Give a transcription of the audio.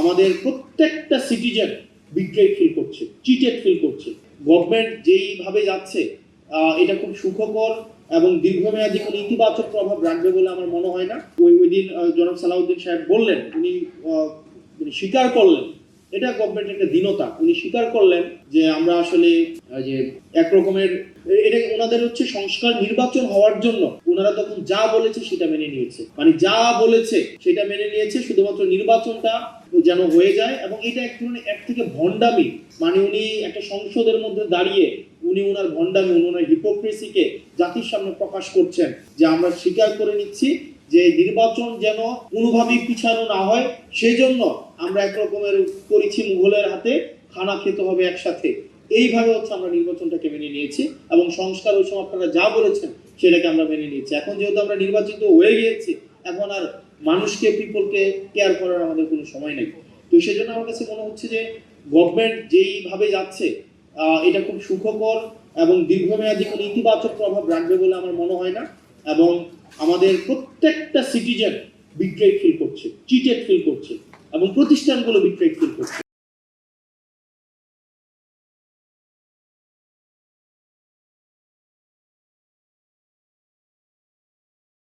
আমাদের প্রত্যেকটা citizen betrayed feel করছে, চিটেড ফিল করছে। গভর্নমেন্ট যেইভাবে যাচ্ছে এটা খুব সুখকর এবং দীর্ঘমেয়াদী কোনো ইতিবাচক প্রভাব রাখবে বলে আমার মনে হয় না। ওই দিন জনাব সালাউদ্দিন সাহেব বললেন, উনি স্বীকার করলেন, এটা গভর্নমেন্টের একটা দীনতা। উনি স্বীকার করলেন যে আমরা আসলে যে একরকমের এটা ওনাদের হচ্ছে সংস্কার নির্বাচন হওয়ার জন্য ওনারা তখন যা বলেছে সেটা মেনে নিয়েছে, মানে যা বলেছে সেটা মেনে নিয়েছে, শুধুমাত্র নির্বাচনটা যেন হয়ে যায়। এবং এটা এক ধরনের এক থেকে ভণ্ডামি, মানে উনি একটা সংসদের মধ্যে দাঁড়িয়ে উনি ওনার ভণ্ডামি, ওনার হিপোক্রেসিকে জাতির সামনে প্রকাশ করছেন যে আমরা স্বীকার করে নিচ্ছি যে নির্বাচন যেন কোনোভাবেই পিছানো না হয়, সেই জন্য আমরা একরকমের করেছি মুঘলের হাতে খানা খেতে হবে একসাথে। এইভাবে হচ্ছে আমরা নির্বাচনটাকে মেনে নিয়েছি এবং সংস্কার ওই সময় আপনারা যা বলেছেন সেটাকে আমরা মেনে নিয়েছি। এখন যেহেতু আমরা নির্বাচিত হয়ে গিয়েছি, এখন আর মানুষকে পিপলকে কেয়ার করার আমাদের কোনো সময় নেই। তো সেই জন্য আমার কাছে মনে হচ্ছে যে গভর্নমেন্ট যেইভাবে যাচ্ছে এটা খুব সুখকর এবং দীর্ঘমেয়াদী কোনো ইতিবাচক প্রভাব রাখবে বলে আমার মনে হয় না। এবং আমাদের প্রত্যেকটা সিটিজেন বিট্রেড ফিল করছে, চিটেড ফিল করছে এবং প্রতিষ্ঠানগুলো বিট্রেড ফিল করছে।